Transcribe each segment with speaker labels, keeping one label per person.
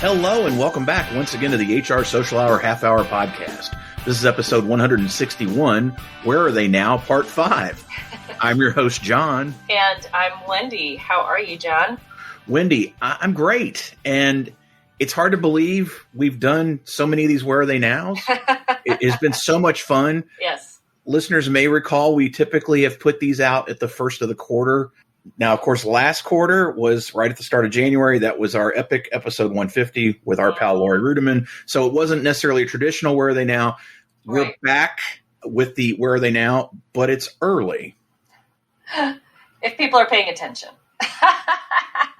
Speaker 1: Hello and welcome back once again to the HR Social Hour Half Hour Podcast. This is episode 161, Where Are They Now? Part 5. I'm your host, Jon.
Speaker 2: And I'm Wendy. How are you, Jon?
Speaker 1: Wendy, I'm great. And it's hard to believe we've done so many of these Where Are They Nows. It has been so much fun.
Speaker 2: Yes.
Speaker 1: Listeners may recall we typically have put these out at the first of the quarter. Now, of course, last quarter was right at the start of January. That was our epic episode 150 with our pal Lori Rudiman. So it wasn't necessarily a traditional Where Are They Now? We're
Speaker 2: Right.
Speaker 1: back with the Where Are They Now? But it's early.
Speaker 2: If people are paying attention.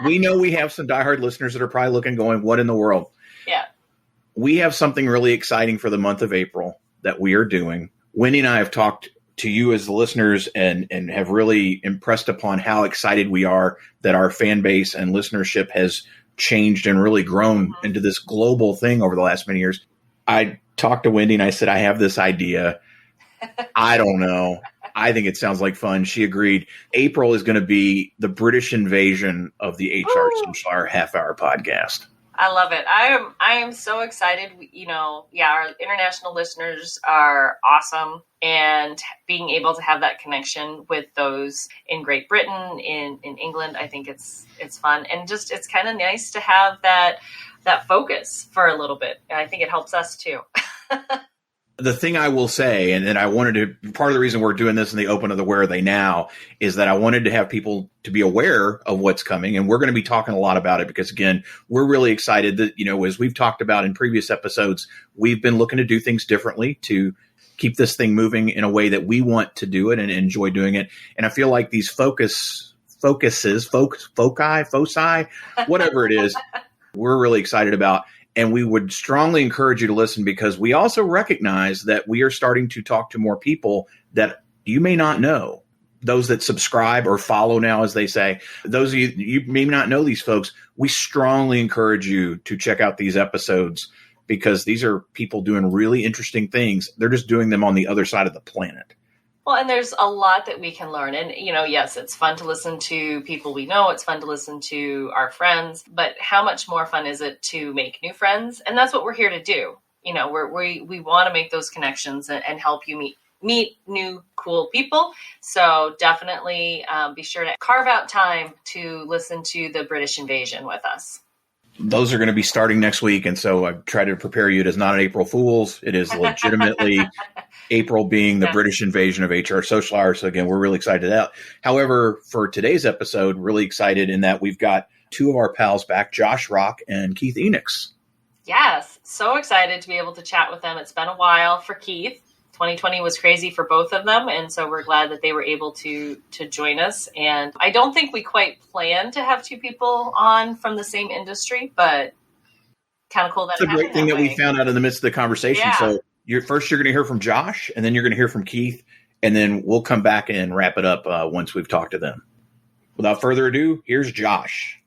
Speaker 1: We know we have some diehard listeners that are probably looking, going, what in the world?
Speaker 2: Yeah.
Speaker 1: We have something really exciting for the month of April that we are doing. Wendy and I have talked to you as the listeners and have really impressed upon how excited we are that our fan base and listenership has changed and really grown into this global thing over the last many years. I talked to Wendy and I said, I have this idea. I don't know. I think it sounds like fun. She agreed. April is going to be the British invasion of the HR Social Hour Half Hour Podcast.
Speaker 2: I love it. I am so excited. Our international listeners are awesome, and being able to have that connection with those in Great Britain, in England, I think it's fun, and just it's kind of nice to have that focus for a little bit. And I think it helps us too.
Speaker 1: The thing I will say, and I wanted to, part of the reason we're doing this in the open of the Where Are They Now is that I wanted to have people to be aware of what's coming. And we're going to be talking a lot about it because, again, we're really excited that, as we've talked about in previous episodes, we've been looking to do things differently to keep this thing moving in a way that we want to do it and enjoy doing it. And I feel like these foci, whatever it is, we're really excited about. And we would strongly encourage you to listen because we also recognize that we are starting to talk to more people that you may not know. Those that subscribe or follow now, as they say, those of you may not know these folks. We strongly encourage you to check out these episodes because these are people doing really interesting things. They're just doing them on the other side of the planet.
Speaker 2: Well, and there's a lot that we can learn. And, yes, it's fun to listen to people we know. It's fun to listen to our friends. But how much more fun is it to make new friends? And that's what we're here to do. We want to make those connections and help you meet new, cool people. So definitely be sure to carve out time to listen to the British invasion with us.
Speaker 1: Those are going to be starting next week. And so I've tried to prepare you. It is not an April Fool's. It is legitimately April being the British invasion of HR Social Hour. So again, we're really excited about that. However, for today's episode, really excited in that we've got two of our pals back, Josh Rock and Keith Enochs.
Speaker 2: Yes. So excited to be able to chat with them. It's been a while for Keith. 2020 was crazy for both of them. And so we're glad that they were able to join us. And I don't think we quite planned to have two people on from the same industry, but kind of cool that
Speaker 1: it's a great thing that we found out in the midst of the conversation.
Speaker 2: Yeah.
Speaker 1: So you're going to hear from Josh, and then you're going to hear from Keith, and then we'll come back and wrap it up once we've talked to them. Without further ado, here's Josh.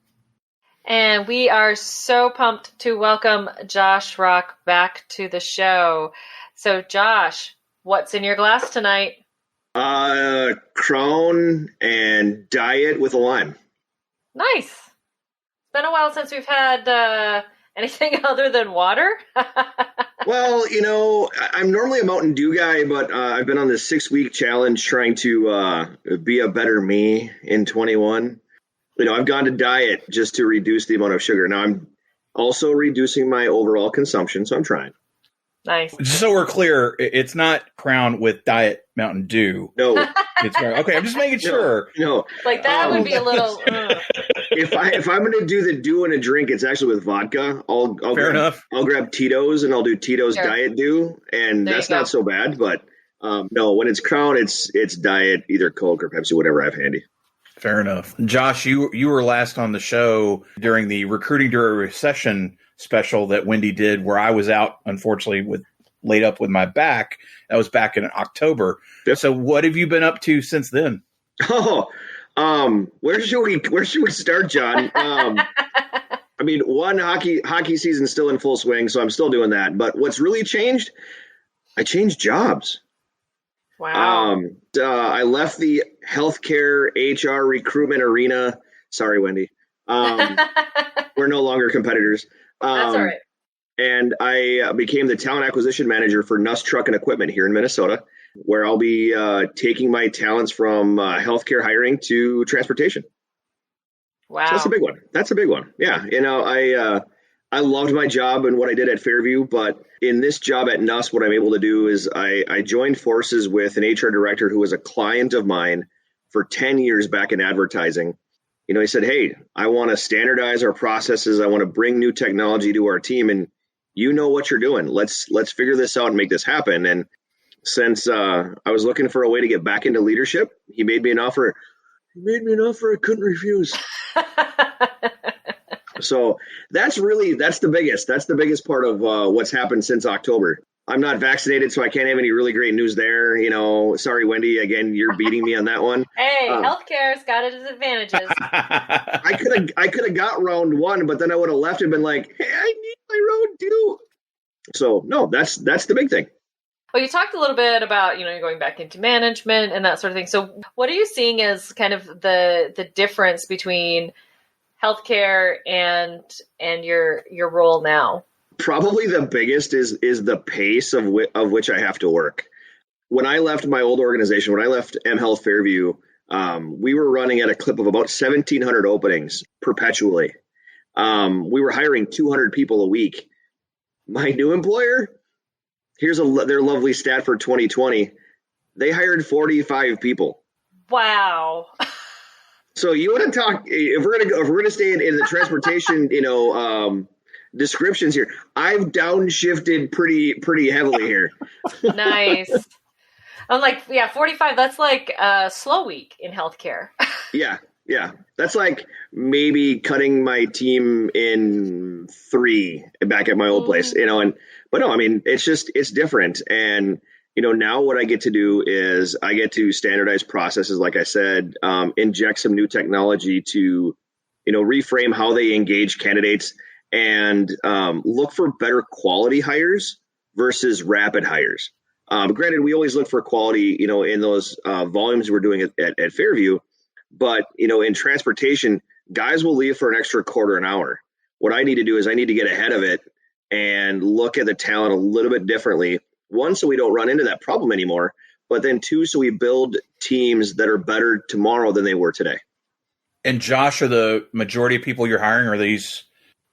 Speaker 2: And we are so pumped to welcome Josh Rock back to the show. So, Josh, what's in your glass tonight?
Speaker 3: Crown and diet with a lime.
Speaker 2: Nice. It's been a while since we've had anything other than water.
Speaker 3: Well, I'm normally a Mountain Dew guy, but I've been on this 6-week challenge trying to be a better me in 21. I've gone to diet just to reduce the amount of sugar. Now I'm also reducing my overall consumption, so I'm trying.
Speaker 2: Nice.
Speaker 1: Just so we're clear, it's not Crown with Diet Mountain Dew.
Speaker 3: No.
Speaker 1: It's okay. I'm just making sure.
Speaker 3: No.
Speaker 2: Like that would be a little.
Speaker 3: If I'm going to do the Dew in a drink, it's actually with vodka. I'll grab Tito's and I'll do Tito's Diet Dew, and that's not so bad. But no, when it's Crown, it's Diet, either Coke or Pepsi, whatever I have handy.
Speaker 1: Fair enough. Josh, you were last on the show during the Recruiting During a Recession special that Wendy did, where I was out, unfortunately, laid up with my back. That was back in October. Yep. So what have you been up to since then?
Speaker 3: Oh, where should we start, Jon? Hockey season's still in full swing, so I'm still doing that. But what's really changed? I changed jobs.
Speaker 2: Wow.
Speaker 3: I left the healthcare HR recruitment arena. Sorry, Wendy. We're no longer competitors.
Speaker 2: That's all right.
Speaker 3: And I became the talent acquisition manager for Nuss Truck and Equipment here in Minnesota, where I'll be taking my talents from healthcare hiring to transportation.
Speaker 2: Wow.
Speaker 3: So that's a big one. That's a big one. Yeah. I loved my job and what I did at Fairview, but in this job at Nuss, what I'm able to do is I joined forces with an HR director who was a client of mine for 10 years back in advertising. He said, hey, I want to standardize our processes. I want to bring new technology to our team. And you know what you're doing. Let's figure this out and make this happen. And since I was looking for a way to get back into leadership, he made me an offer. I couldn't refuse. So that's the biggest. That's the biggest part of what's happened since October. I'm not vaccinated, so I can't have any really great news there. Sorry, Wendy. Again, you're beating me on that one.
Speaker 2: Hey, healthcare's got its advantages.
Speaker 3: I could have got round one, but then I would have left and been like, hey, I need my round two. So no, that's the big thing.
Speaker 2: Well, you talked a little bit about, you're going back into management and that sort of thing. So what are you seeing as kind of the difference between healthcare and your role now?
Speaker 3: Probably the biggest is the pace of which I have to work. When I left my old organization, when I left mHealth Fairview, we were running at a clip of about 1,700 openings perpetually. We were hiring 200 people a week. My new employer, here's their lovely stat for 2020. They hired 45 people.
Speaker 2: Wow.
Speaker 3: So you want to talk? If we're gonna stay in the transportation, descriptions here, I've downshifted pretty heavily here.
Speaker 2: Nice. I'm like, 45. That's like a slow week in healthcare.
Speaker 3: Yeah. That's like maybe cutting my team in 3 back at my old place, but no, I mean, it's different. And, now what I get to do is I get to standardize processes. Like I said, inject some new technology to, reframe how they engage candidates and look for better quality hires versus rapid hires. Granted, we always look for quality, in those volumes we're doing at Fairview. But, in transportation, guys will leave for an extra quarter an hour. What I need to do is I need to get ahead of it and look at the talent a little bit differently. 1, so we don't run into that problem anymore. But then 2, so we build teams that are better tomorrow than they were today.
Speaker 1: And Josh, are the majority of people you're hiring, are these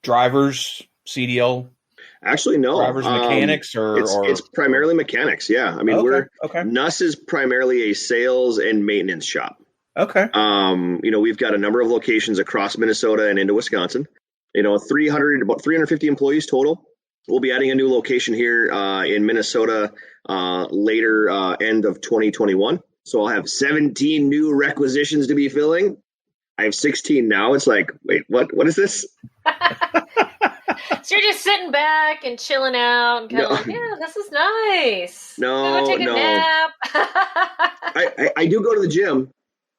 Speaker 1: drivers, CDL?
Speaker 3: Actually, no.
Speaker 1: Drivers, mechanics,
Speaker 3: it's primarily mechanics. Yeah. I mean, Nuss is primarily a sales and maintenance shop.
Speaker 1: Okay.
Speaker 3: We've got a number of locations across Minnesota and into Wisconsin. About 350 employees total. We'll be adding a new location here in Minnesota later end of 2021. So I'll have 17 new requisitions to be filling. I have 16 now. It's like, wait, what is this?
Speaker 2: So you're just sitting back and chilling out and kind of like, yeah, this is nice.
Speaker 3: No,
Speaker 2: take a nap.
Speaker 3: I do go to the gym.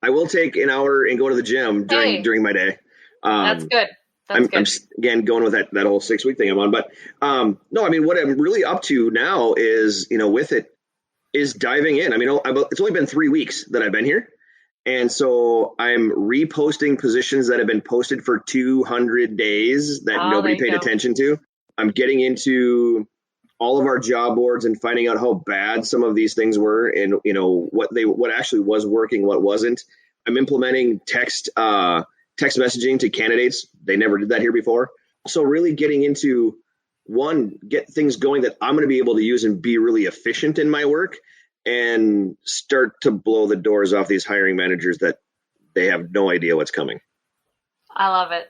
Speaker 3: I will take an hour and go to the gym during my day.
Speaker 2: That's good.
Speaker 3: I'm again going with that whole 6-week thing I'm on. But no, I mean, what I'm really up to now is, with it, is diving in. I mean, it's only been 3 weeks that I've been here. And so I'm reposting positions that have been posted for 200 days that nobody paid attention to. I'm getting into all of our job boards and finding out how bad some of these things were and, what actually was working, what wasn't. I'm implementing text messaging to candidates. They never did that here before. So really getting into get things going that I'm going to be able to use and be really efficient in my work and start to blow the doors off these hiring managers that they have no idea what's coming.
Speaker 2: I love it.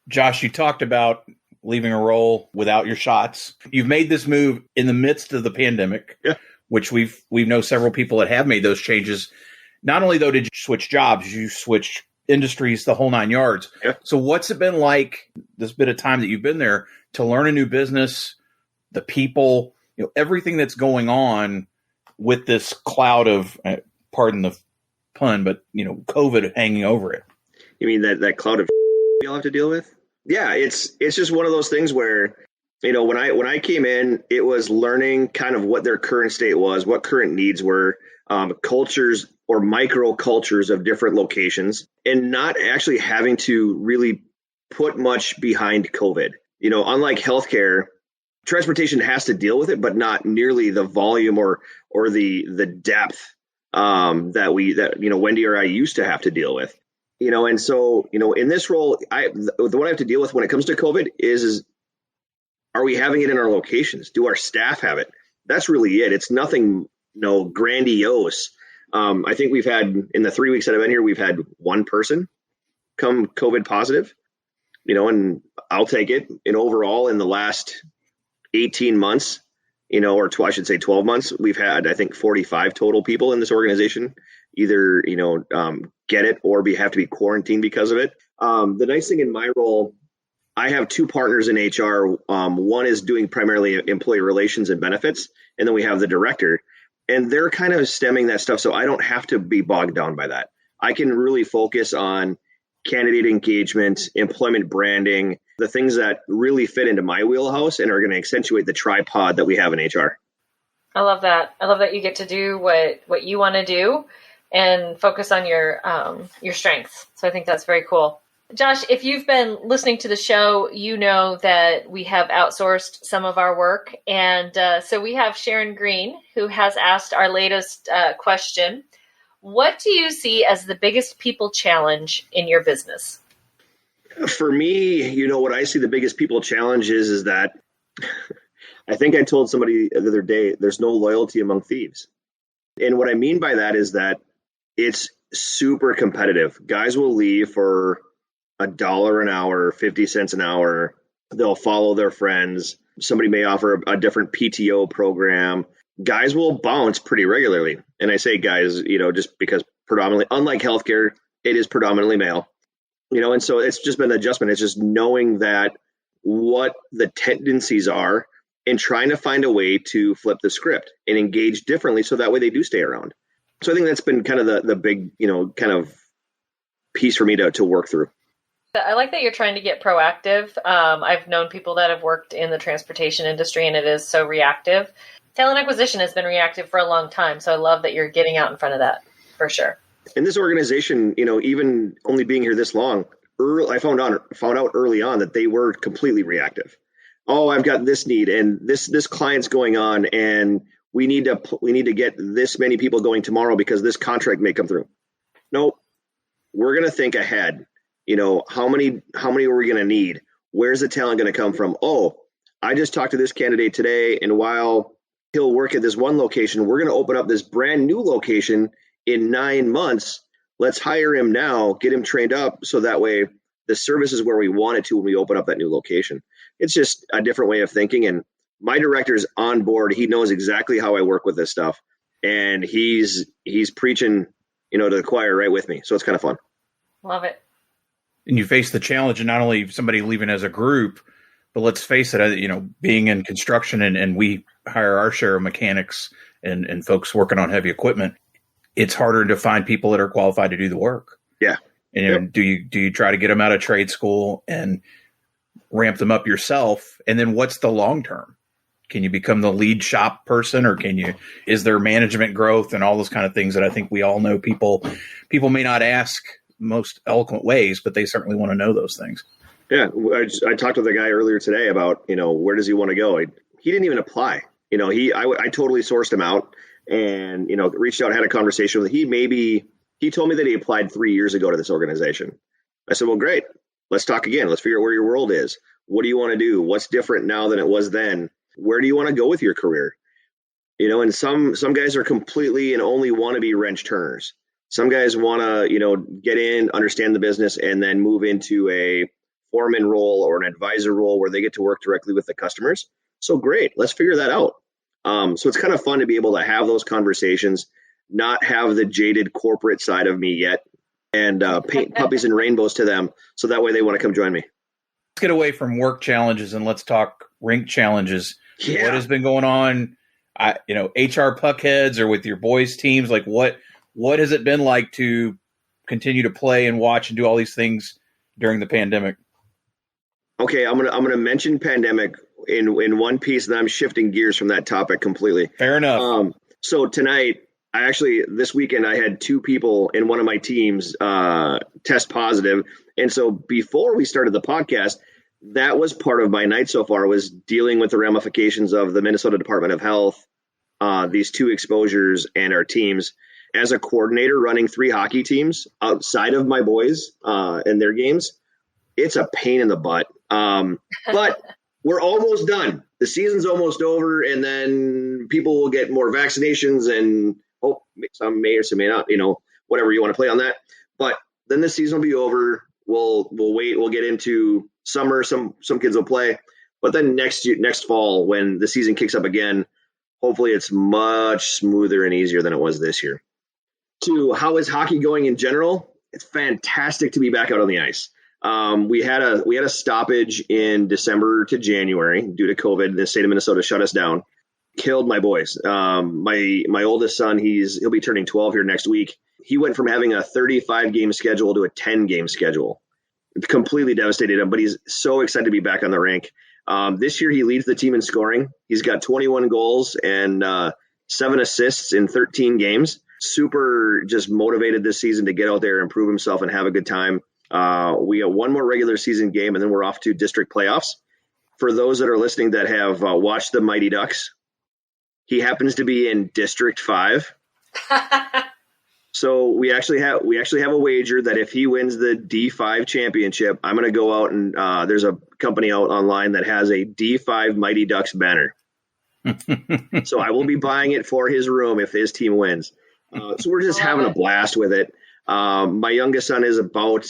Speaker 1: Josh, you talked about leaving a role without your shots. You've made this move in the midst of the pandemic, which we know several people that have made those changes. Not only, though, did you switch jobs, you switched industries, the whole 9 yards.
Speaker 3: Yeah.
Speaker 1: So what's it been like this bit of time that you've been there to learn a new business, the people, everything that's going on with this cloud of, pardon the pun, but, COVID hanging over it?
Speaker 3: You mean that cloud of we all have to deal with? Yeah, it's just one of those things where, when I came in, it was learning kind of what their current state was, what current needs were, cultures or micro cultures of different locations, and not actually having to really put much behind COVID. unlike healthcare, transportation has to deal with it, but not nearly the volume or the depth that Wendy or I used to have to deal with. And so, in this role, what I have to deal with when it comes to COVID is are we having it in our locations? Do our staff have it? That's really it. It's nothing, grandiose. I think we've had, in the 3 weeks that I've been here, we've had one person come COVID positive, and I'll take it. And overall, in the last 18 months, I should say 12 months, we've had, I think, 45 total people in this organization either, get it or have to be quarantined because of it. The nice thing in my role, I have two partners in HR. One is doing primarily employee relations and benefits, and then we have the director, and they're kind of stemming that stuff. So I don't have to be bogged down by that. I can really focus on candidate engagement, employment branding, the things that really fit into my wheelhouse and are going to accentuate the tripod that we have in HR.
Speaker 2: I love that. I love that you get to do what you want to do and focus on your strengths. So I think that's very cool. Josh, if you've been listening to the show, you know that we have outsourced some of our work. And so we have Sharon Green, who has asked our latest question. What do you see as the biggest people challenge in your business?
Speaker 3: For me, what I see the biggest people challenge is that I think I told somebody the other day, there's no loyalty among thieves. And what I mean by that is that it's super competitive. Guys will leave for $1 an hour, 50 cents an hour. They'll follow their friends. Somebody may offer a different PTO program. Guys will bounce pretty regularly. And I say guys, just because predominantly, unlike healthcare, it is predominantly male. And so it's just been an adjustment. It's just knowing that what the tendencies are and trying to find a way to flip the script and engage differently so that way they do stay around. So I think that's been kind of the big, kind of piece for me to work through.
Speaker 2: I like that you're trying to get proactive. I've known people that have worked in the transportation industry, and it is so reactive. Talent acquisition has been reactive for a long time. So I love that you're getting out in front of that for sure.
Speaker 3: In this organization, even only being here this long, I found out early on that they were completely reactive. Oh, I've got this need and this client's going on, and we need to get this many people going tomorrow because this contract may come through. Nope, we're going to think ahead. How many are we going to need? Where's the talent going to come from? Oh, I just talked to this candidate today, and while he'll work at this one location, we're going to open up this brand new location in 9 months. Let's hire him now, get him trained up, so that way the service is where we want it to when we open up that new location. It's just a different way of thinking. And my director's on board. He knows exactly how I work with this stuff. And he's preaching, to the choir right with me. So it's kind of fun.
Speaker 2: Love it.
Speaker 1: And you face the challenge of not only somebody leaving as a group, but let's face it, being in construction and we hire our share of mechanics and folks working on heavy equipment. It's harder to find people that are qualified to do the work.
Speaker 3: Yeah.
Speaker 1: And do you try to get them out of trade school and ramp them up yourself? And then what's the long term? Can you become the lead shop person, or is there management growth and all those kind of things that I think we all know people may not ask most eloquent ways, but they certainly want to know those things.
Speaker 3: Yeah. I talked with a guy earlier today about, where does he want to go? He didn't even apply. I totally sourced him out and, reached out, had a conversation with him. He told me that he applied 3 years ago to this organization. I said, well, great. Let's talk again. Let's figure out where your world is. What do you want to do? What's different now than it was then? Where do you want to go with your career? And some guys are completely and only want to be wrench turners. Some guys want to, get in, understand the business, and then move into a foreman role or an advisor role where they get to work directly with the customers. So great. Let's figure that out. So it's kind of fun to be able to have those conversations, not have the jaded corporate side of me yet, and paint puppies and rainbows to them. So that way they want to come join me.
Speaker 1: Let's get away from work challenges and let's talk rink challenges.
Speaker 3: Yeah.
Speaker 1: What has been going on, HR puckheads or with your boys teams? Like what has it been like to continue to play and watch and do all these things during the pandemic?
Speaker 3: Okay. I'm going to mention pandemic in one piece, and I'm shifting gears from that topic completely.
Speaker 1: Fair enough.
Speaker 3: So tonight, this weekend, I had 2 people in one of my teams test positive. And so before we started the podcast, that was part of my night so far, was dealing with the ramifications of the Minnesota Department of Health, these 2 exposures, and our teams. As a coordinator running 3 hockey teams outside of my boys and their games, it's a pain in the butt. But we're almost done. The season's almost over, and then people will get more vaccinations, and some may or some may not, whatever you want to play on that. But then the season will be over. We'll wait. We'll get into summer. Some kids will play, but then next fall, when the season kicks up again, hopefully it's much smoother and easier than it was this year. To how is hockey going in general? It's fantastic to be back out on the ice. We had a stoppage in December to January due to COVID. The state of Minnesota shut us down. Killed my boys. My oldest son, he'll be turning 12 here next week. He went from having a 35 game schedule to a 10 game schedule. It completely devastated him, but he's so excited to be back on the rink. This year he leads the team in scoring. He's got 21 goals and 7 assists in 13 games. Super just motivated this season to get out there and prove himself and have a good time. We got 1 more regular season game, and then we're off to district playoffs. For those that are listening that have watched the Mighty Ducks, he happens to be in District 5. So we actually have a wager that if he wins the D5 championship, I'm going to go out and there's a company out online that has a D5 Mighty Ducks banner. So I will be buying it for his room if his team wins. So we're just having a blast with it. My youngest son is about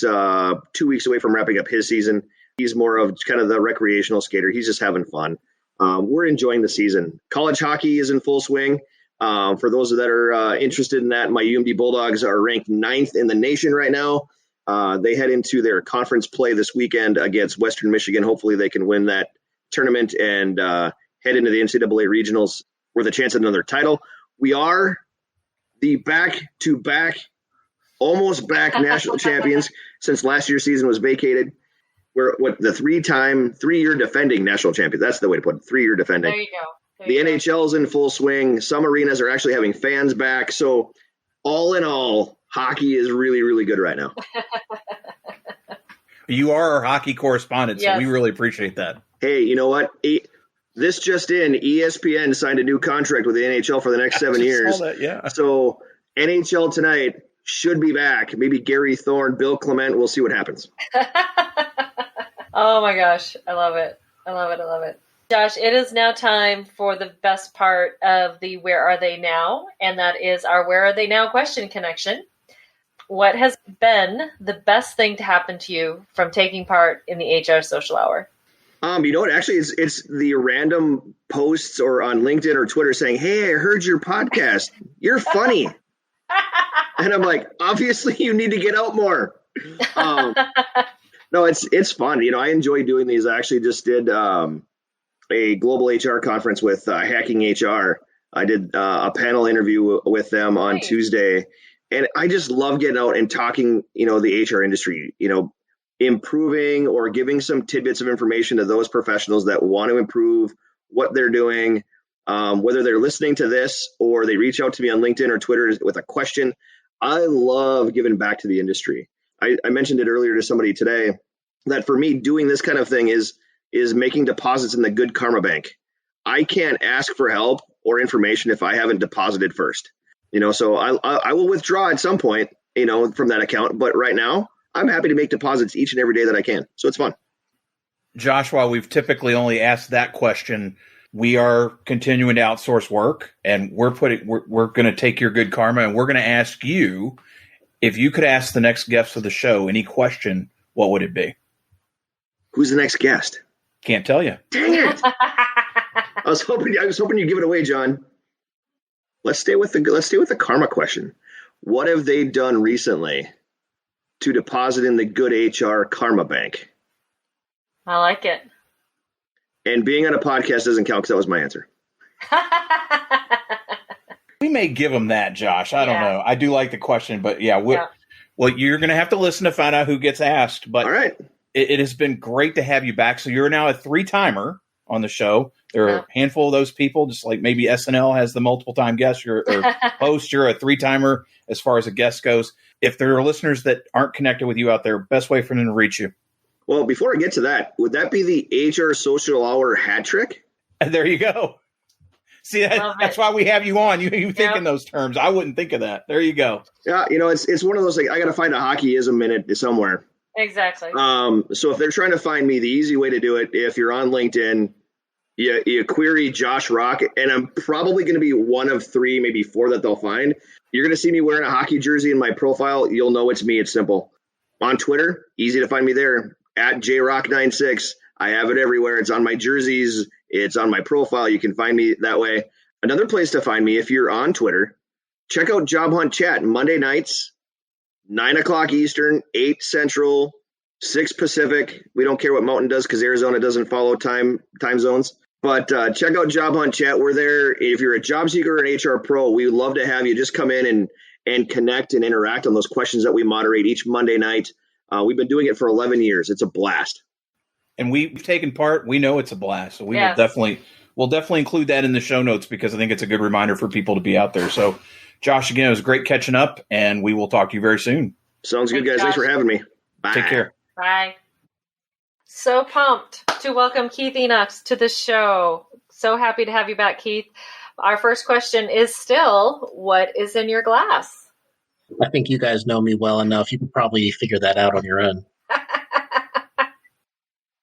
Speaker 3: 2 weeks away from wrapping up his season. He's more of kind of the recreational skater. He's just having fun. We're enjoying the season. College hockey is in full swing. For those that are interested in that, my UMD Bulldogs are ranked 9th in the nation right now. They head into their conference play this weekend against Western Michigan. Hopefully they can win that tournament and head into the NCAA regionals with a chance at another title. We are the back-to-back, almost back national champions since last year's season was vacated. We're the 3-year defending national champions. That's the way to put it. 3-year defending.
Speaker 2: There you go.
Speaker 3: The NHL is in full swing. Some arenas are actually having fans back. So all in all, hockey is really, really good right now.
Speaker 1: You are our hockey correspondent, so we really appreciate that.
Speaker 3: Hey, you know what? This just in, ESPN signed a new contract with the NHL for the next 7 years.
Speaker 1: Saw that, yeah.
Speaker 3: So NHL Tonight should be back. Maybe Gary Thorne, Bill Clement. We'll see what happens.
Speaker 2: Oh my gosh. I love it. I love it. I love it. Josh, it is now time for the best part of the Where Are They Now? And that is our Where Are They Now question connection. What has been the best thing to happen to you from taking part in the HR Social Hour?
Speaker 3: You know what? Actually, it's the random posts or on LinkedIn or Twitter saying, "Hey, I heard your podcast. You're funny." And I'm like, obviously you need to get out more. No, it's fun. I enjoy doing these. I actually just did a global HR conference with Hacking HR. I did a panel interview with them on Tuesday, and I just love getting out and talking, the HR industry, improving or giving some tidbits of information to those professionals that want to improve what they're doing, whether they're listening to this or they reach out to me on LinkedIn or Twitter with a question. I love giving back to the industry. I mentioned it earlier to somebody today that for me, doing this kind of thing is making deposits in the good karma bank. I can't ask for help or information if I haven't deposited first. So I will withdraw at some point, from that account. But right now, I'm happy to make deposits each and every day that I can. So it's fun.
Speaker 1: Josh, while we've typically only asked that question, we are continuing to outsource work, and we're going to take your good karma, and we're going to ask you, if you could ask the next guest of the show any question, what would it be?
Speaker 3: Who's the next guest?
Speaker 1: Can't tell you.
Speaker 3: Dang it! I was hoping you'd give it away, John. Let's stay with the karma question. What have they done recently to deposit in the good HR karma bank?
Speaker 2: I like it.
Speaker 3: And being on a podcast doesn't count because that was my answer.
Speaker 1: We may give them that, Josh. I don't know. I do like the question, but well, you're going to have to listen to find out who gets asked. But
Speaker 3: all right.
Speaker 1: It has been great to have you back. So you're now a 3-timer on the show. There are a handful of those people, just like maybe SNL has the multiple-time guest or host. You're a 3-timer as far as a guest goes. If there are listeners that aren't connected with you out there, best way for them to reach you.
Speaker 3: Well, before I get to that, would that be the HR Social Hour hat trick?
Speaker 1: There you go. See, that's why we have you on. You think in those terms. I wouldn't think of that. There you go.
Speaker 3: Yeah, it's one of those, like, I got to find a hockeyism in it somewhere.
Speaker 2: Exactly.
Speaker 3: So if they're trying to find me, the easy way to do it, if you're on LinkedIn, you query Josh Rock, and I'm probably going to be one of 3, maybe 4 that they'll find. You're going to see me wearing a hockey jersey in my profile. You'll know it's me. It's simple. On Twitter, easy to find me there, at JRock96. I have it everywhere. It's on my jerseys. It's on my profile. You can find me that way. Another place to find me, if you're on Twitter, check out Job Hunt Chat Monday nights, 9 o'clock Eastern, 8 Central, 6 Pacific. We don't care what Mountain does because Arizona doesn't follow time zones. But check out Job Hunt Chat. We're there. If you're a job seeker or an HR pro, we would love to have you just come in and connect and interact on those questions that we moderate each Monday night. We've been doing it for 11 years. It's a blast.
Speaker 1: And we've taken part. We know it's a blast. So we'll definitely include that in the show notes because I think it's a good reminder for people to be out there. So, Josh, again, it was great catching up, and we will talk to you very soon.
Speaker 3: Sounds good, guys. Thanks for having me. Bye.
Speaker 1: Take care.
Speaker 2: Bye. So pumped to welcome Keith Enochs to the show. So happy to have you back, Keith. Our first question is still, what is in your glass?
Speaker 4: I think you guys know me well enough. You can probably figure that out on your own.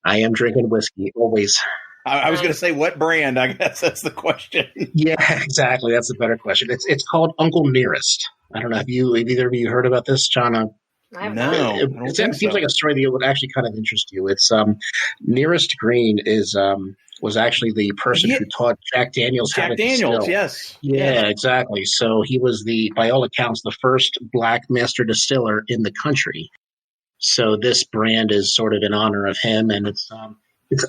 Speaker 4: I am drinking whiskey, always.
Speaker 1: I was going to say, what brand? I guess that's the question.
Speaker 4: Yeah, exactly. That's a better question. It's called Uncle Nearest. I don't know. Have either of you heard about this, John?
Speaker 1: No.
Speaker 4: It seems like a story that would actually kind of interest you. It's Nearest Green was actually the person who taught Jack Daniels how to distill.
Speaker 1: Yes.
Speaker 4: Yeah, exactly. So he was by all accounts, the first black master distiller in the country. So this brand is sort of in honor of him, and it's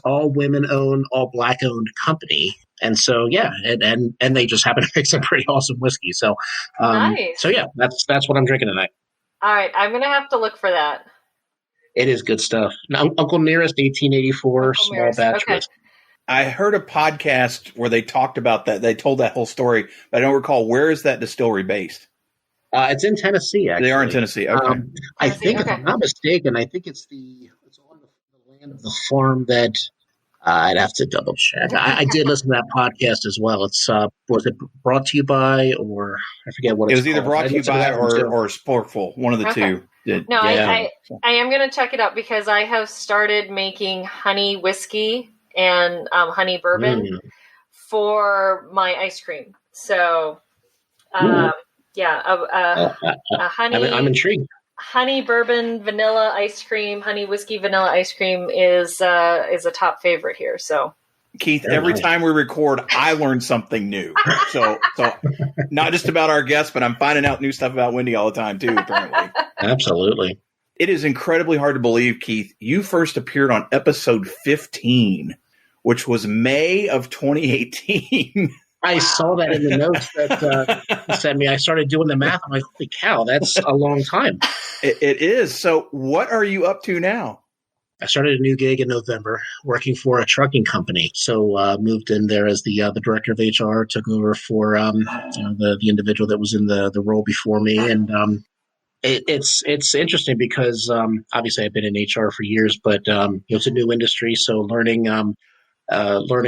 Speaker 4: all women-owned, all black-owned company. And so, and they just happen to make some pretty awesome whiskey. So,
Speaker 2: nice.
Speaker 4: So yeah, that's what I'm drinking tonight.
Speaker 2: All right, I'm going to have to look for that.
Speaker 4: It is good stuff. Now, Uncle Nearest, 1884, small batch whiskey.
Speaker 1: I heard a podcast where they talked about that. They told that whole story, but I don't recall. Where is that distillery based?
Speaker 4: It's in Tennessee, actually.
Speaker 1: They are in Tennessee. Okay.
Speaker 4: I think, if I'm not mistaken, I think it's on the land of the farm that I'd have to double check. I did listen to that podcast as well. It's was it brought to you by, or I forget what
Speaker 1: it
Speaker 4: it's
Speaker 1: was either
Speaker 4: called.
Speaker 1: brought to you by or Sportful, one of the two.
Speaker 2: No, I am going to check it out because I have started making honey whiskey and honey bourbon for my ice cream. So, a honey.
Speaker 4: I'm intrigued.
Speaker 2: Honey bourbon vanilla ice cream, honey whiskey vanilla ice cream is a top favorite here. So,
Speaker 1: Keith, every time we record, I learn something new. So not just about our guests, but I'm finding out new stuff about Wendy all the time too. Apparently,
Speaker 4: absolutely.
Speaker 1: It is incredibly hard to believe, Keith. You first appeared on episode 15, which was May of 2018.
Speaker 4: I saw that in the notes that you sent me. I started doing the math. I'm like, holy cow, that's a long time.
Speaker 1: It is. So what are you up to now?
Speaker 4: I started a new gig in November working for a trucking company. So moved in there as the director of HR, took over for the individual that was in the role before me. And it's interesting because obviously I've been in HR for years, but it's a new industry. So learning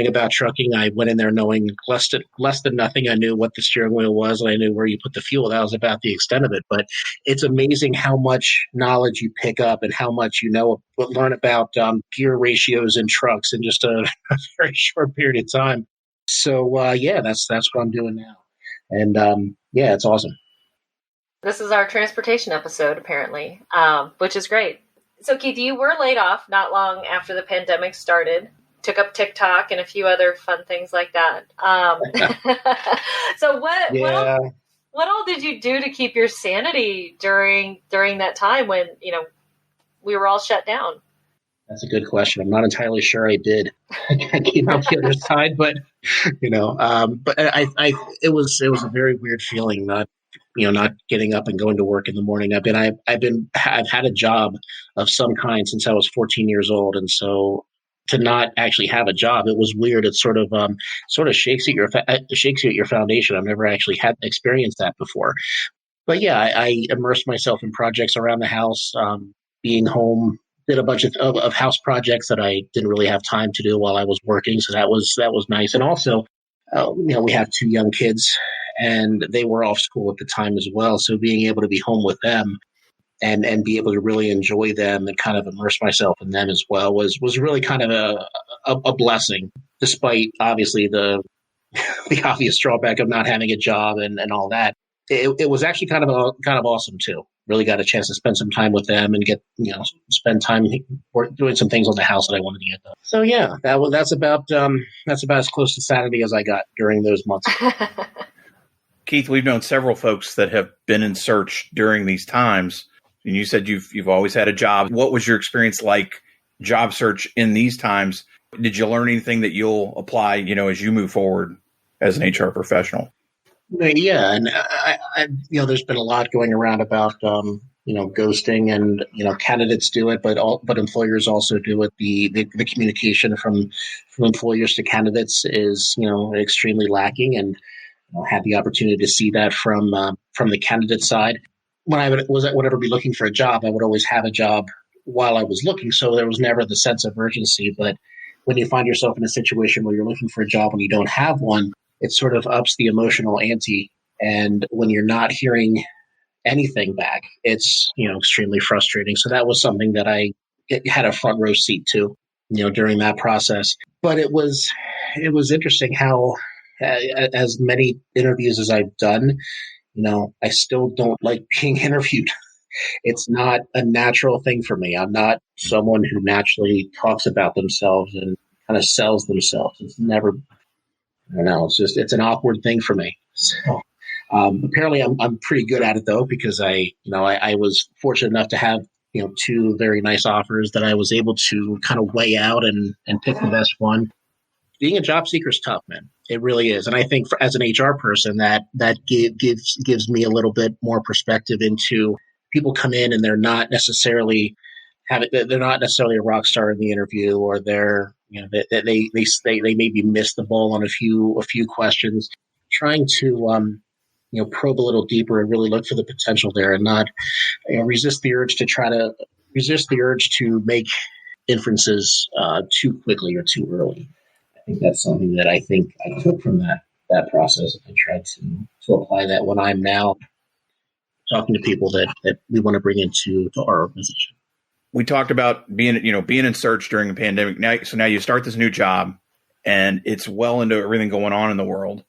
Speaker 4: about trucking, I went in there knowing less than nothing. I knew what the steering wheel was, and I knew where you put the fuel. That was about the extent of it. But it's amazing how much knowledge you pick up and how much learn about gear ratios in trucks in just a very short period of time. So that's what I'm doing now, and it's awesome.
Speaker 2: This is our transportation episode, apparently, which is great. So, Keith, you were laid off not long after the pandemic started. Took up TikTok and a few other fun things like that. So what all did you do to keep your sanity during that time when, we were all shut down?
Speaker 4: That's a good question. I'm not entirely sure I did. I came out the other side, but it was a very weird feeling not getting up and going to work in the morning. I've had a job of some kind since I was 14 years old, and so to not actually have a job, it was weird. It sort of shakes at your foundation. I've never actually had experienced that before. But yeah, I immersed myself in projects around the house, being home did a bunch of house projects that I didn't really have time to do while I was working. So that was nice. And also, we have 2 young kids, and they were off school at the time as well. So being able to be home with them and be able to really enjoy them and kind of immerse myself in them as well was really kind of a blessing, despite obviously the obvious drawback of not having a job and all that. It was actually kind of awesome too. Really got a chance to spend some time with them and spend time doing some things on the house that I wanted to get done. So yeah, that's about as close to sanity as I got during those months.
Speaker 1: Keith, we've known several folks that have been in search during these times, and you said you've always had a job. What was your experience like job search in these times? Did you learn anything that you'll apply, as you move forward as an HR professional?
Speaker 4: Yeah, and I there's been a lot going around about ghosting, and candidates do it, but employers also do it. The communication from employers to candidates is extremely lacking, and I had the opportunity to see that from the candidate side. When I would ever be looking for a job, I would always have a job while I was looking, so there was never the sense of urgency. But when you find yourself in a situation where you're looking for a job and you don't have one, it sort of ups the emotional ante. And when you're not hearing anything back, it's, extremely frustrating. So that was something that I had a front row seat to, during that process. But it was interesting how, as many interviews as I've done, I still don't like being interviewed. It's not a natural thing for me. I'm not someone who naturally talks about themselves and kind of sells themselves. It's never, I don't know. It's an awkward thing for me. So, apparently I'm pretty good at it though, because I was fortunate enough to have, 2 very nice offers that I was able to kind of weigh out and pick the best one. Being a job seeker is tough, man. It really is. And I think as an HR person, that gives me a little bit more perspective into people come in and they're not necessarily a rock star in the interview, or they maybe missed the ball on a few questions. Trying to probe a little deeper and really look for the potential there, and not resist the urge to make inferences too quickly or too early. I think that's something that I took from that process, and tried to apply that when I'm now talking to people that we want to bring into our organization.
Speaker 1: We talked about being in search during the pandemic. Now you start this new job, and it's well into everything going on in the world.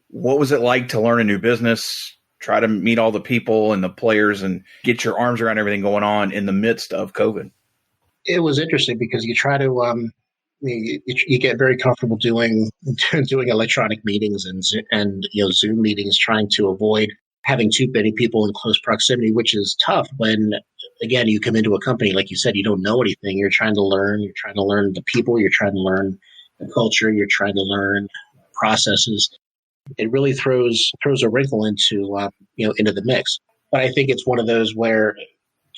Speaker 1: What was it like to learn a new business, try to meet all the people and the players, and get your arms around everything going on in the midst of COVID?
Speaker 4: It was interesting because you try to you get very comfortable doing electronic meetings and Zoom meetings, trying to avoid having too many people in close proximity, which is tough when, again, you come into a company, like you said, you don't know anything. You're trying to learn. You're trying to learn the people. You're trying to learn the culture. You're trying to learn processes. It really throws a wrinkle into the mix. But I think it's one of those where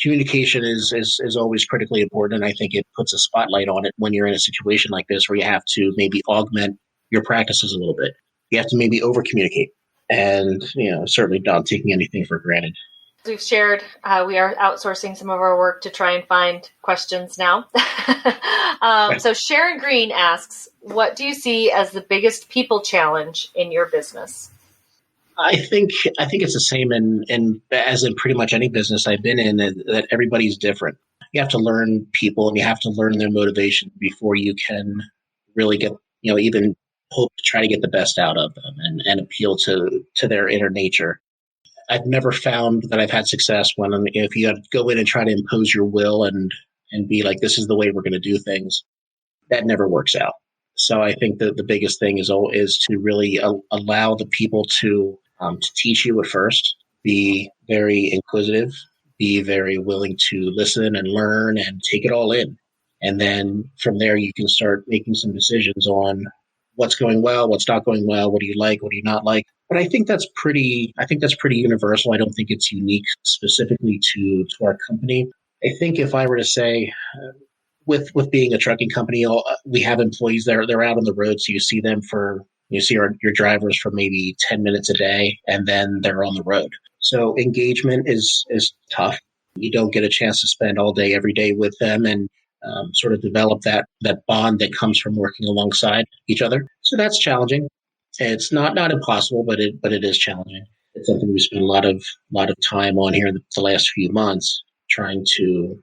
Speaker 4: communication is always critically important, and I think it puts a spotlight on it when you're in a situation like this, where you have to maybe augment your practices a little bit. You have to maybe over communicate, and certainly not taking anything for granted.
Speaker 5: We've shared, we are outsourcing some of our work to try and find questions now. So Sharon Green asks, what do you see as the biggest people challenge in your business?
Speaker 4: I think it's the same as in pretty much any business I've been in, that everybody's different. You have to learn people, and you have to learn their motivation before you can really get, even hope to try to get the best out of them and appeal to their inner nature. I've never found that I've had success if you go in and try to impose your will and be like, this is the way we're going to do things. That never works out. So I think that the biggest thing is to really allow the people to teach you at first, be very inquisitive, be very willing to listen and learn and take it all in. And then from there, you can start making some decisions on what's going well, what's not going well, what do you like, what do you not like. But I think that's pretty universal. I don't think it's unique specifically to our company. I think if I were to say, with being a trucking company, we have employees that they're out on the road, so you see them your drivers for maybe 10 minutes a day, and then they're on the road. So engagement is tough. But I think that's pretty universal. I don't think it's unique specifically to our company. I think if I were to say, with being a trucking company, we have employees that are out on the road, so you see your drivers for maybe 10 minutes a day, and then they're on the road. So engagement is tough. You don't get a chance to spend all day, every day with them and sort of develop that bond that comes from working alongside each other. So that's challenging. It's not impossible, but it is challenging. It's something we spent a lot of time on here in the last few months, trying to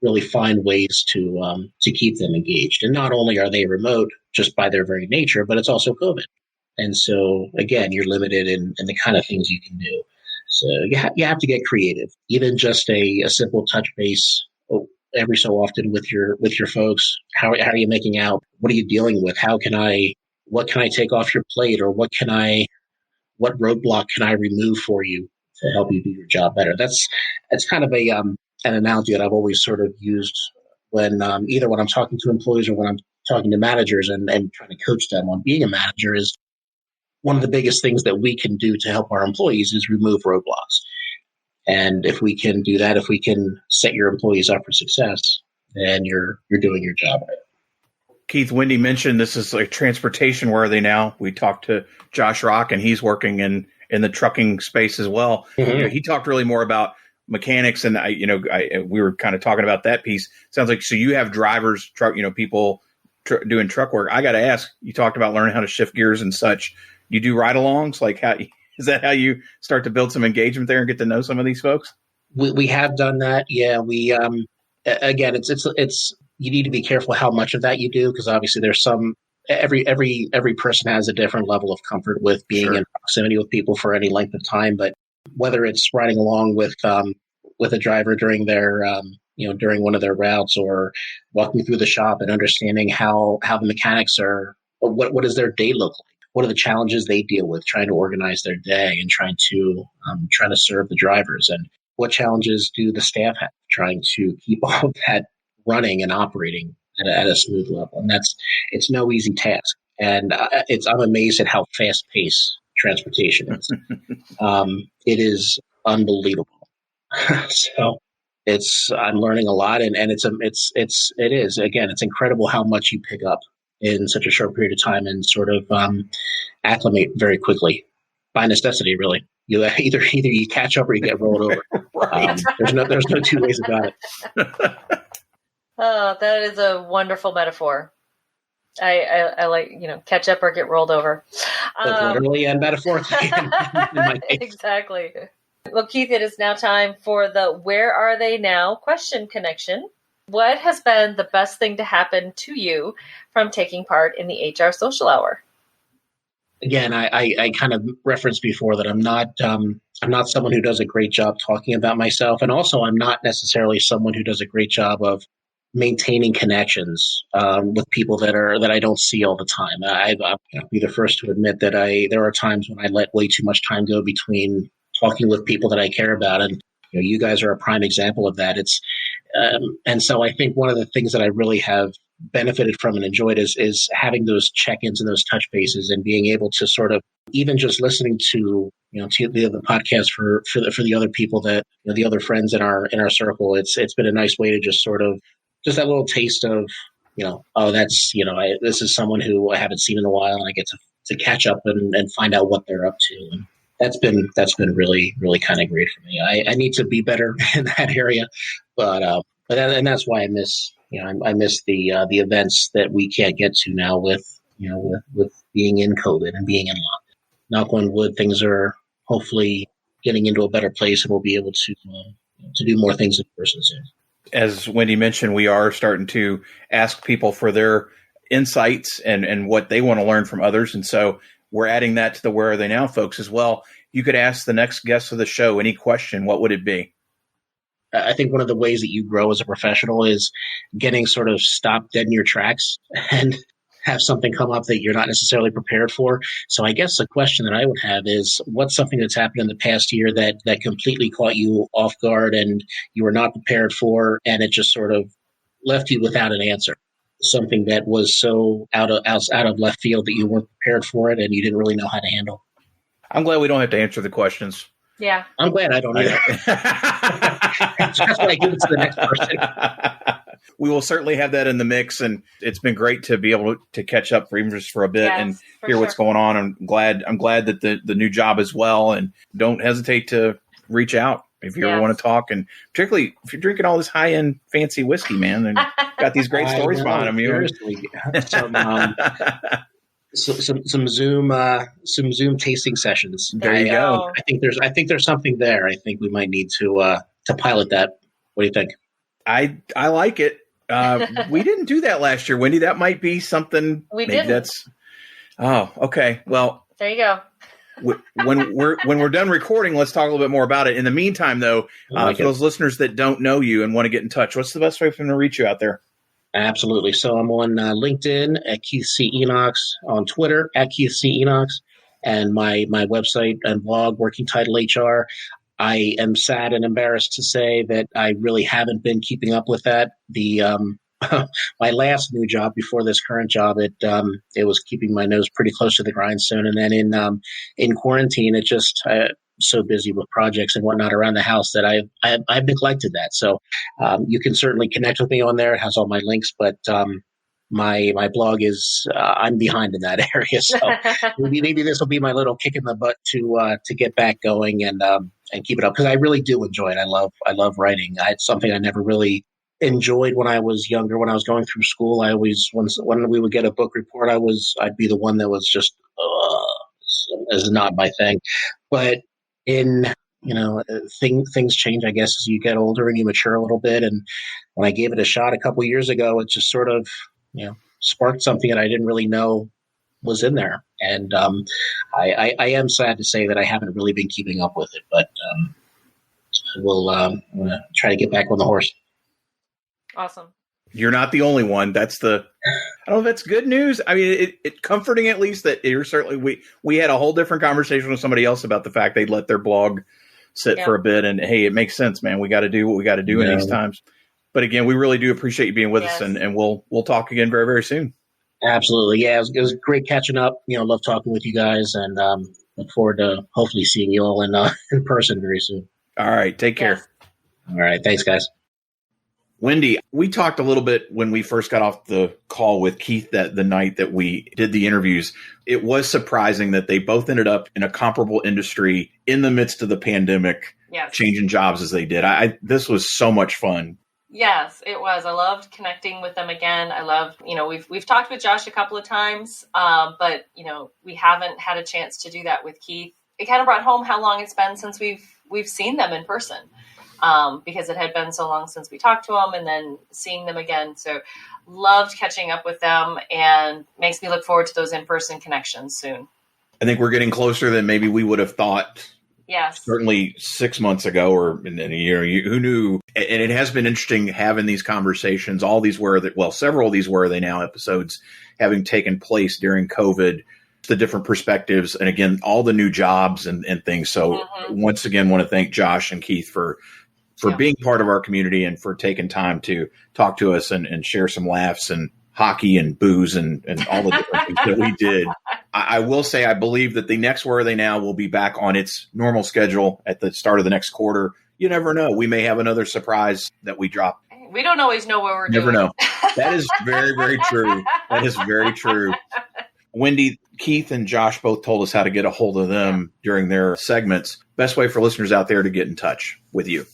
Speaker 4: really find ways to keep them engaged. And not only are they remote just by their very nature, but it's also COVID. And so, again, you're limited in the kind of things you can do. So you have to get creative. Even just a simple touch base every so often with your folks. How are you making out? What are you dealing with? What can I take off your plate, or what roadblock can I remove for you to help you do your job better? That's kind of an analogy that I've always sort of used when either when I'm talking to employees or when I'm talking to managers and trying to coach them on being a manager. Is one of the biggest things that we can do to help our employees is remove roadblocks. And if we can do that, if we can set your employees up for success, then you're doing your job right.
Speaker 1: Keith, Wendy mentioned this is like transportation. Where are they now? We talked to Josh Rock, and he's working in the trucking space as well.
Speaker 4: Mm-hmm.
Speaker 1: He talked really more about mechanics, and we were kind of talking about that piece. Sounds like so you have drivers, people doing truck work. I got to ask. You talked about learning how to shift gears and such. You do ride-alongs? Like, how is that how you start to build some engagement there and get to know some of these folks?
Speaker 4: We have done that. Yeah, we again, it's you need to be careful how much of that you do, because obviously there's some every person has a different level of comfort with being in proximity with people for any length of time. But whether it's riding along with a driver during their during one of their routes, or walking through the shop and understanding how the mechanics are, what does their day look like? What are the challenges they deal with trying to organize their day and trying to serve the drivers? And what challenges do the staff have trying to keep all of that running and operating at a smooth level? And it's no easy task. And I'm amazed at how fast paced transportation is. It is unbelievable. So I'm learning a lot, and it is again, it's incredible how much you pick up in such a short period of time and sort of acclimate very quickly by necessity. Really, you either you catch up or you get rolled over. Right. There's no two ways about it.
Speaker 5: Oh, that is a wonderful metaphor. I like, catch up or get rolled over.
Speaker 4: Literally and metaphorically. In my case.
Speaker 5: Exactly. Well, Keith, it is now time for the "Where Are They Now?" question connection. What has been the best thing to happen to you from taking part in the HR Social Hour?
Speaker 4: Again, I kind of referenced before that I'm not someone who does a great job talking about myself, and also I'm not necessarily someone who does a great job of maintaining connections with people that I don't see all the time. I'll be the first to admit that there are times when I let way too much time go between talking with people that I care about, and you guys are a prime example of that. And so I think one of the things that I really have benefited from and enjoyed is having those check-ins and those touch bases, and being able to sort of, even just listening to the podcast for the other people that the other friends in our circle. It's been a nice way to just sort of just that little taste of this is someone who I haven't seen in a while, and I get to catch up and find out what they're up to. And that's been really, really kind of great for me. I need to be better in that area, but that's why I miss the events that we can't get to now with being in COVID and being in lockdown. Knock on wood, things are hopefully getting into a better place, and we'll be able to do more things in person soon.
Speaker 1: As Wendy mentioned, we are starting to ask people for their insights and what they want to learn from others. And so we're adding that to the "Where Are They Now?" folks as well. You could ask the next guest of the show any question. What would it be?
Speaker 4: I think one of the ways that you grow as a professional is getting sort of stopped dead in your tracks and have something come up that you're not necessarily prepared for. So I guess the question that I would have is, what's something that's happened in the past year that completely caught you off guard and you were not prepared for, and it just sort of left you without an answer? Something that was so out of left field that you weren't prepared for it and you didn't really know how to handle.
Speaker 1: I'm glad we don't have to answer the questions.
Speaker 5: Yeah.
Speaker 4: I'm glad I don't either. That's why I give it to the next person.
Speaker 1: We will certainly have that in the mix, and it's been great to be able to catch up for even just for a bit and hear what's going on. I'm glad that the new job is well, and don't hesitate to reach out If you ever want to talk, and particularly if you're drinking all this high-end fancy whiskey, man, and got these great stories behind them.
Speaker 4: Seriously. Some Zoom tasting sessions.
Speaker 1: There you go.
Speaker 4: I think there's something there. I think we might need to pilot that. What do you think?
Speaker 1: I like it. We didn't do that last year, Wendy. That might be something.
Speaker 5: We didn't.
Speaker 1: Okay. Well,
Speaker 5: there you go.
Speaker 1: when we're done recording, let's talk a little bit more about it. In the meantime, though, for those listeners that don't know you and want to get in touch, what's the best way for them to reach you out there?
Speaker 4: Absolutely. So I'm on LinkedIn at Keith C. Enochs, on Twitter at Keith C. Enochs, and my website and blog, Working Title HR. I am sad and embarrassed to say that I really haven't been keeping up with that. My last new job before this current job, it was keeping my nose pretty close to the grindstone. And then in quarantine, it just so busy with projects and whatnot around the house that I've neglected that. So you can certainly connect with me on there. It has all my links, but my blog is I'm behind in that area. So maybe this will be my little kick in the butt to get back going and keep it up, because I really do enjoy it. I love writing. It's something I never really enjoyed when I was younger. When I was going through school, I always, when we would get a book report, I'd be the one that was just is not my thing. But things change, I guess, as you get older and you mature a little bit. And when I gave it a shot a couple years ago, it just sort of sparked something that I didn't really know was in there. And I am sad to say that I haven't really been keeping up with it, but we'll try to get back on the horse.
Speaker 5: Awesome.
Speaker 1: You're not the only one. I don't know if that's good news. I mean, it's comforting at least that you're certainly, we had a whole different conversation with somebody else about the fact they'd let their blog sit for a bit, and hey, it makes sense, man. We got to do what we got to do in these times. But again, we really do appreciate you being with us, and we'll talk again very, very soon. Absolutely. Yeah, it was great catching up. Love talking with you guys, and look forward to hopefully seeing you all in person very soon. All right. Take care. Yes. All right. Thanks, guys. Wendy, we talked a little bit when we first got off the call with Keith the night that we did the interviews. It was surprising that they both ended up in a comparable industry in the midst of the pandemic, changing jobs as they did. This was so much fun. Yes, it was. I loved connecting with them again. I love, we've talked with Josh a couple of times, but, we haven't had a chance to do that with Keith. It kind of brought home how long it's been since we've seen them in person. Because it had been so long since we talked to them, and then seeing them again. So loved catching up with them, and makes me look forward to those in-person connections soon. I think we're getting closer than maybe we would have thought. Yes. Certainly 6 months ago, or in a year, who knew? And it has been interesting having these conversations. Several of these Where Are They Now episodes having taken place during COVID, the different perspectives, and again, all the new jobs and things. So once again, want to thank Josh and Keith for being part of our community and for taking time to talk to us and share some laughs and hockey and booze and all the different things that we did. I will say, I believe that the next Where Are They Now will be back on its normal schedule at the start of the next quarter. You never know. We may have another surprise that we drop. We don't always know what we're doing. Never know. That is very, very true. That is very true. Wendy, Keith, and Josh both told us how to get a hold of them during their segments. Best way for listeners out there to get in touch with you.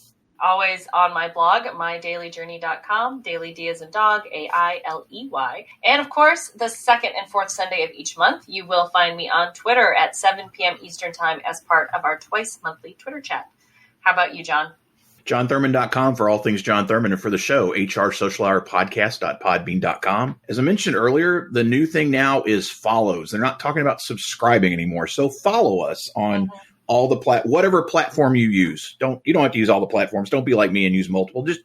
Speaker 1: Always on my blog, mydailyjourney.com, daily D as in dog, AILEY. And of course, the second and fourth Sunday of each month, you will find me on Twitter at 7 p.m. Eastern Time as part of our twice monthly Twitter chat. How about you, John? JohnThurman.com for all things Jon Thurman, and for the show, hrsocialhourpodcast.podbean.com. As I mentioned earlier, the new thing now is follows. They're not talking about subscribing anymore. So follow us on all the whatever platform you use. You don't have to use all the platforms. Don't be like me and use multiple. Just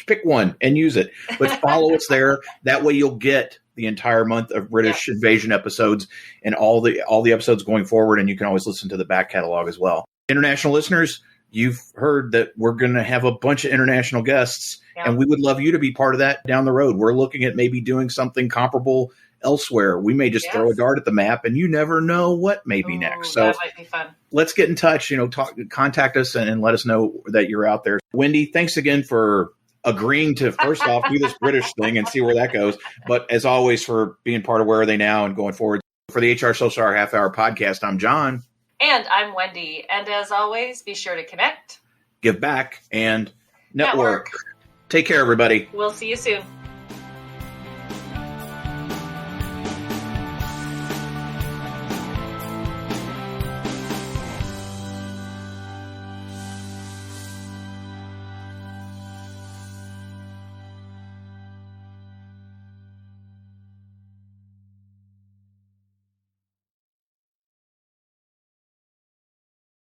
Speaker 1: pick one and use it. But follow us there. That way you'll get the entire month of British Invasion episodes and all the episodes going forward. And you can always listen to the back catalog as well. International listeners, you've heard that we're going to have a bunch of international guests, and we would love you to be part of that down the road. We're looking at maybe doing something comparable elsewhere. We may just throw a dart at the map, and you never know what may be next. So that might be fun. Let's get in touch, contact us and let us know that you're out there. Wendy, thanks again for agreeing to, first off, do this British thing and see where that goes. But as always, for being part of Where Are They Now and going forward. For the HR Social Hour Half Hour podcast, I'm John. And I'm Wendy. And as always, be sure to connect, give back, and network. Take care, everybody.
Speaker 2: We'll see you soon.